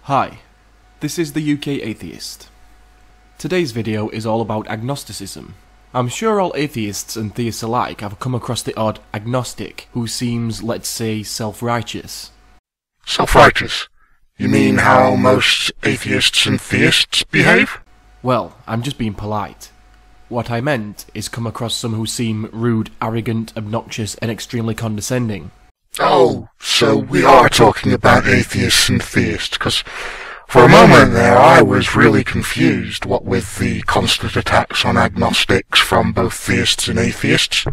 Hi, this is the UKAtheist. Today's video is all about agnosticism. I'm sure all atheists and theists alike have come across the odd agnostic who seems, let's say, self-righteous. Self-righteous? You mean how most atheists and theists behave? Well, I'm just being polite. What I meant is come across some who seem rude, arrogant, obnoxious, and extremely condescending. Oh, so we are talking about atheists and theists, because for a moment there I was really confused, what with the constant attacks on agnostics from both theists and atheists.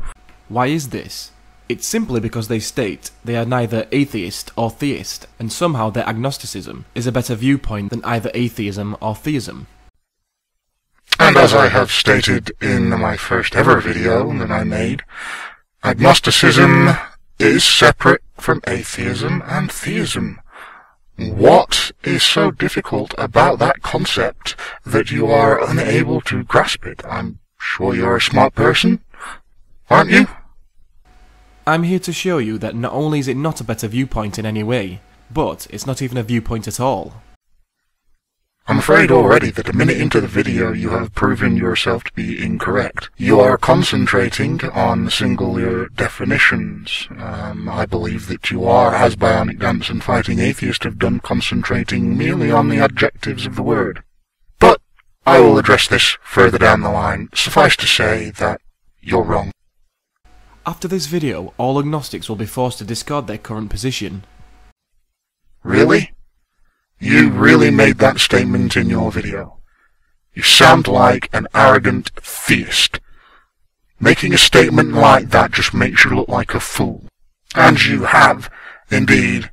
Why is this? It's simply because they state they are neither atheist or theist, and somehow their agnosticism is a better viewpoint than either atheism or theism. And as I have stated in my first ever video that I made, agnosticism is separate from atheism and theism. What is so difficult about that concept that you are unable to grasp it? I'm sure you're a smart person, aren't you? I'm here to show you that not only is it not a better viewpoint in any way, but it's not even a viewpoint at all. I'm afraid already that a minute into the video you have proven yourself to be incorrect. You are concentrating on singular definitions. I believe that you are, as Bionic Dance and Fighting Atheist have done, concentrating merely on the adjectives of the word. But I will address this further down the line. Suffice to say that you're wrong. After this video, all agnostics will be forced to discard their current position. Really? You really made that statement in your video. You sound like an arrogant theist. Making a statement like that just makes you look like a fool. And you have, indeed,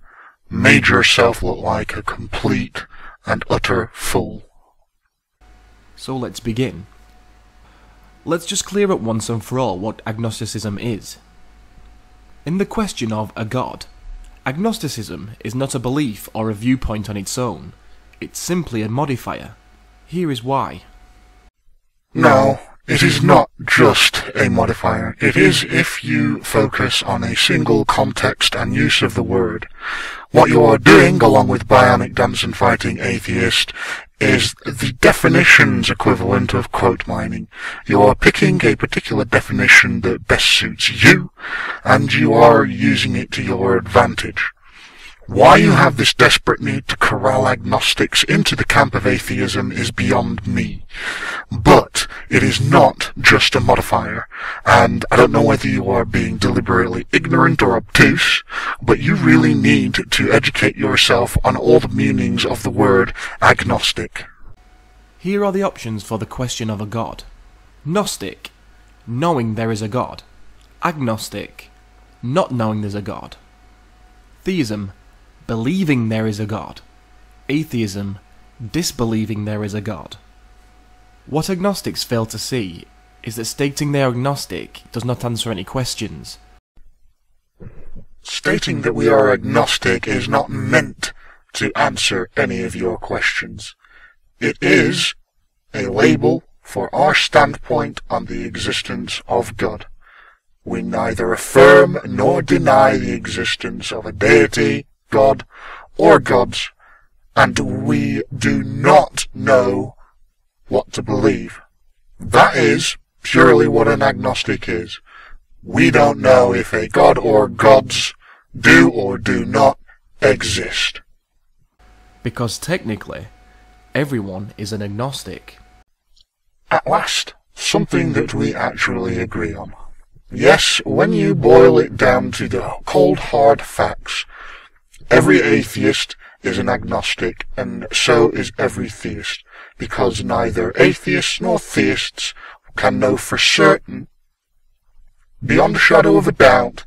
made yourself look like a complete and utter fool. So let's begin. Let's just clear up once and for all what agnosticism is. In the question of a god, agnosticism is not a belief or a viewpoint on its own. It's simply a modifier. Here is why. No, it is not just a modifier. It is if you focus on a single context and use of the word. What you are doing, along with Bionic Dance and Fighting Atheist, is the definitions equivalent of quote mining. You are picking a particular definition that best suits you, and you are using it to your advantage. Why you have this desperate need to corral agnostics into the camp of atheism is beyond me. But it is not just a modifier, and I don't know whether you are being deliberately ignorant or obtuse, but you really need to educate yourself on all the meanings of the word agnostic. Here are the options for the question of a god. Gnostic, knowing there is a god. Agnostic, not knowing there's a god. Theism, believing there is a god. Atheism, disbelieving there is a god. What agnostics fail to see is that stating they are agnostic does not answer any questions. Stating that we are agnostic is not meant to answer any of your questions. It is a label for our standpoint on the existence of God. We neither affirm nor deny the existence of a deity, God, or gods, and we do not know what to believe. That is purely what an agnostic is. We don't know if a god or gods do or do not exist. Because technically, everyone is an agnostic. At last, something that we actually agree on. Yes, when you boil it down to the cold hard facts, every atheist is an agnostic, and so is every theist, because neither atheists nor theists can know for certain, beyond a shadow of a doubt,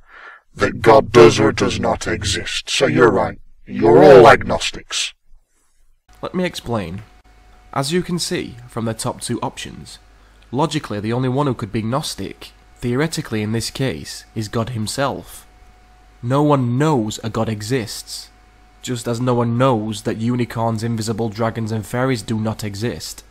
that God does or does not exist. So you're right, you're all agnostics. Let me explain. As you can see from the top two options, logically the only one who could be gnostic, theoretically in this case, is God himself. No one knows a god exists, just as no one knows that unicorns, invisible dragons and fairies do not exist.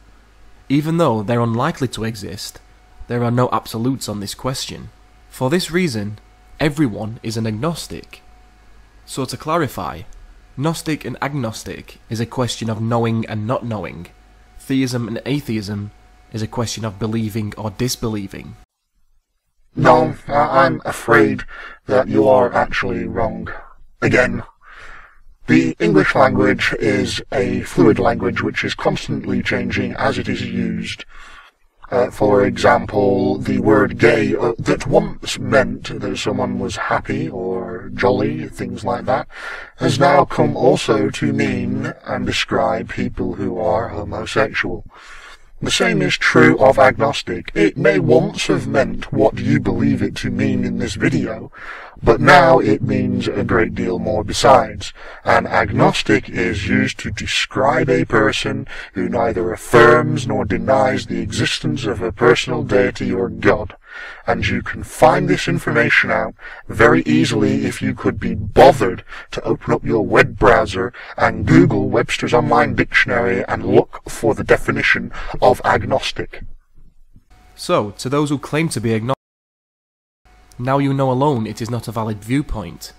Even though they're unlikely to exist, there are no absolutes on this question. For this reason, everyone is an agnostic. So to clarify, Gnostic and agnostic is a question of knowing and not knowing. Theism and atheism is a question of believing or disbelieving. No, I'm afraid that you are actually wrong. Again, the English language is a fluid language which is constantly changing as it is used. For example, the word gay that once meant that someone was happy or jolly, things like that, has now come also to mean and describe people who are homosexual. The same is true of agnostic. It may once have meant what you believe it to mean in this video, but now it means a great deal more besides. An agnostic is used to describe a person who neither affirms nor denies the existence of a personal deity or God. And you can find this information out very easily if you could be bothered to open up your web browser and Google Webster's Online Dictionary and look for the definition of agnostic. So, to those who claim to be agnostic, now you know alone it is not a valid viewpoint.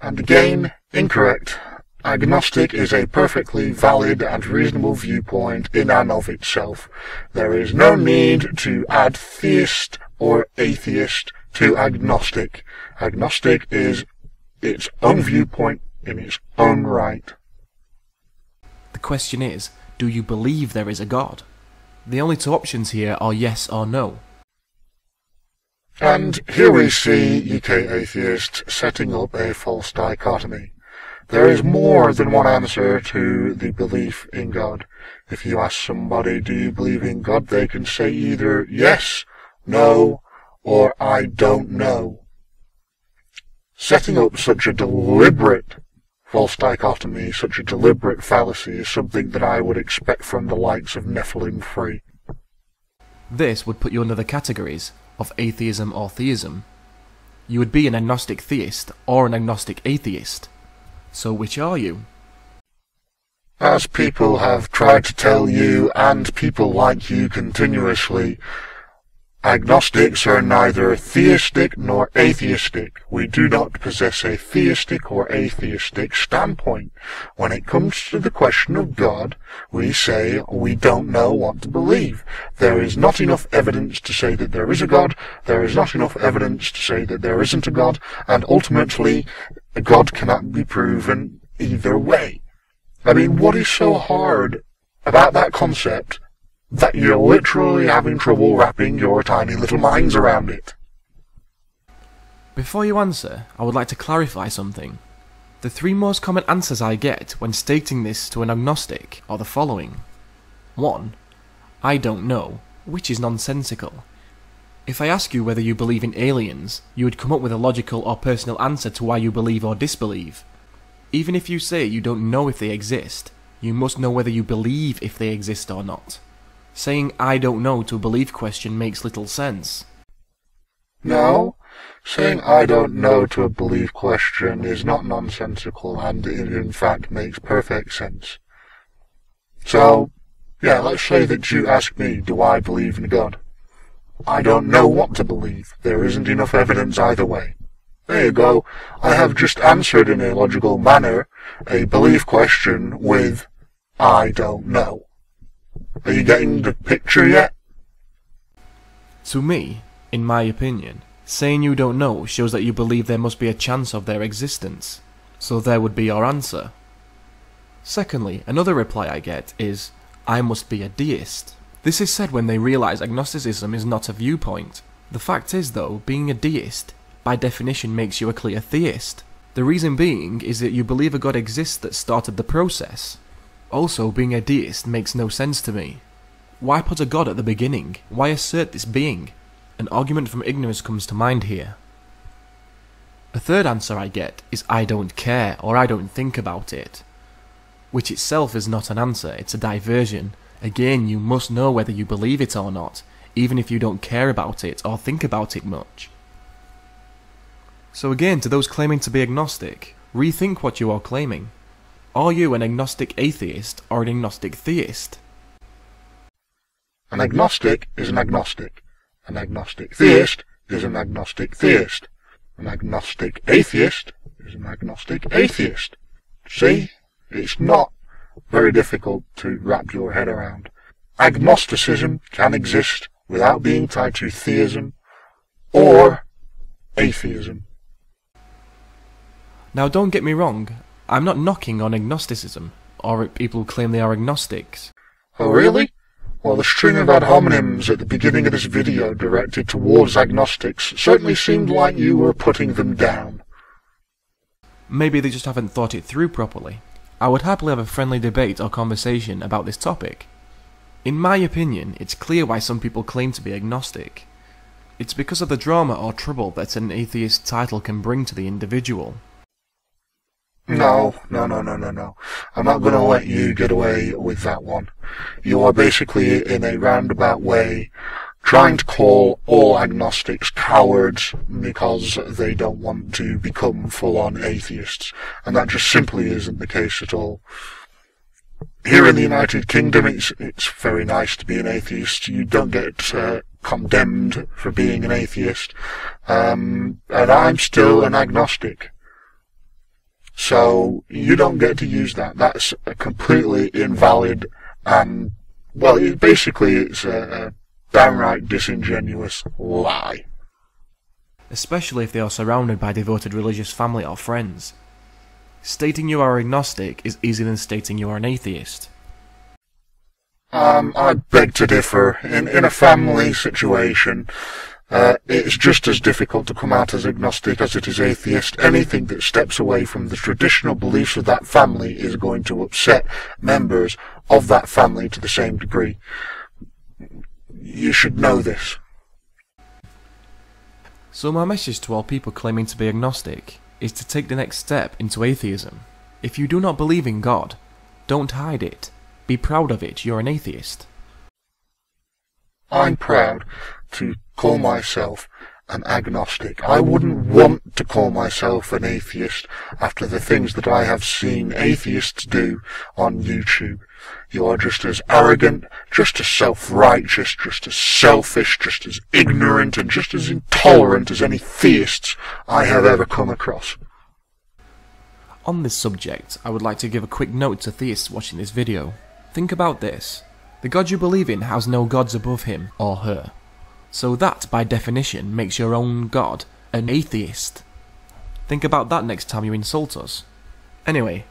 And again, incorrect. Agnostic is a perfectly valid and reasonable viewpoint in and of itself. There is no need to add theist or atheist to agnostic. Agnostic is its own viewpoint in its own right. The question is, do you believe there is a God? The only two options here are yes or no. And here we see UKAtheist setting up a false dichotomy. There is more than one answer to the belief in God. If you ask somebody, do you believe in God, they can say either yes, no, or I don't know. Setting up such a deliberate false dichotomy, such a deliberate fallacy, is something that I would expect from the likes of Nephilim 3. This would put you under the categories of atheism or theism. You would be an agnostic theist or an agnostic atheist. So which are you? As people have tried to tell you, and people like you continuously, agnostics are neither theistic nor atheistic. We do not possess a theistic or atheistic standpoint. When it comes to the question of God, we say we don't know what to believe. There is not enough evidence to say that there is a God, there is not enough evidence to say that there isn't a God, and ultimately, God cannot be proven either way. I mean, what is so hard about that concept that you're literally having trouble wrapping your tiny little minds around it? Before you answer, I would like to clarify something. The three most common answers I get when stating this to an agnostic are the following. 1. I don't know, which is nonsensical. If I ask you whether you believe in aliens, you would come up with a logical or personal answer to why you believe or disbelieve. Even if you say you don't know if they exist, you must know whether you believe if they exist or not. Saying I don't know to a belief question makes little sense. No, saying I don't know to a belief question is not nonsensical, and it in fact makes perfect sense. So, yeah, let's say that you ask me, do I believe in God? I don't know what to believe. There isn't enough evidence either way. There you go. I have just answered in a logical manner a belief question with I don't know. Are you getting the picture yet? To me, in my opinion, saying you don't know shows that you believe there must be a chance of their existence. So there would be your answer. Secondly, another reply I get is, I must be a deist. This is said when they realise agnosticism is not a viewpoint. The fact is though, being a deist, by definition makes you a clear theist. The reason being is that you believe a God exists that started the process. Also, being a deist makes no sense to me. Why put a God at the beginning? Why assert this being? An argument from ignorance comes to mind here. A third answer I get is I don't care or I don't think about it. Which itself is not an answer, it's a diversion. Again, you must know whether you believe it or not, even if you don't care about it or think about it much. So again, to those claiming to be agnostic, rethink what you are claiming. Are you an agnostic atheist or an agnostic theist? An agnostic is an agnostic. An agnostic theist is an agnostic theist. An agnostic atheist is an agnostic atheist. See? It's not very difficult to wrap your head around. Agnosticism can exist without being tied to theism or atheism. Now don't get me wrong, I'm not knocking on agnosticism, or people who claim they are agnostics. Oh really? Well, the string of ad hominems at the beginning of this video directed towards agnostics certainly seemed like you were putting them down. Maybe they just haven't thought it through properly. I would happily have a friendly debate or conversation about this topic. In my opinion, it's clear why some people claim to be agnostic. It's because of the drama or trouble that an atheist title can bring to the individual. No. I'm not going to let you get away with that one. You are basically, in a roundabout way, trying to call all agnostics cowards because they don't want to become full-on atheists. And that just simply isn't the case at all. Here in the United Kingdom, it's very nice to be an atheist. You don't get condemned for being an atheist. And I'm still an agnostic. So you don't get to use that. That's a completely invalid and, well, it's a downright disingenuous lie. Especially if they are surrounded by devoted religious family or friends. Stating you are agnostic is easier than stating you are an atheist. I beg to differ. In a family situation, it's just as difficult to come out as agnostic as it is atheist. Anything that steps away from the traditional beliefs of that family is going to upset members of that family to the same degree. You should know this. So my message to all people claiming to be agnostic is to take the next step into atheism. If you do not believe in God, don't hide it. Be proud of it, you're an atheist. I'm proud to call myself an agnostic. I wouldn't want to call myself an atheist after the things that I have seen atheists do on YouTube. You are just as arrogant, just as self-righteous, just as selfish, just as ignorant, and just as intolerant as any theists I have ever come across. On this subject, I would like to give a quick note to theists watching this video. Think about this. The God you believe in has no gods above him or her. So that, by definition, makes your own God an atheist. Think about that next time you insult us. Anyway,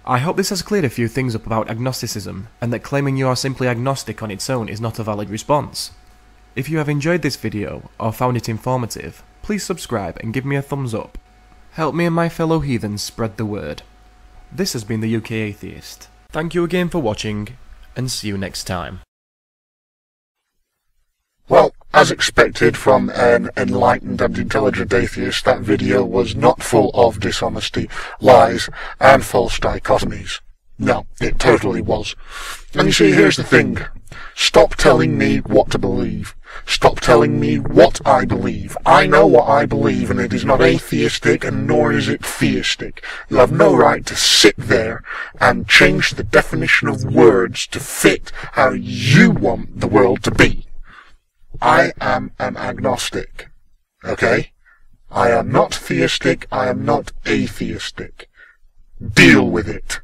I hope this has cleared a few things up about agnosticism, and that claiming you are simply agnostic on its own is not a valid response. If you have enjoyed this video, or found it informative, please subscribe and give me a thumbs up. Help me and my fellow heathens spread the word. This has been the UK Atheist. Thank you again for watching, and see you next time. Well, as expected from an enlightened and intelligent atheist, that video was not full of dishonesty, lies, and false dichotomies. No, it totally was. And you see, here's the thing. Stop telling me what to believe. Stop telling me what I believe. I know what I believe, and it is not atheistic, and nor is it theistic. You have no right to sit there and change the definition of words to fit how you want the world to be. I am an agnostic. Okay? I am not theistic. I am not atheistic. Deal with it.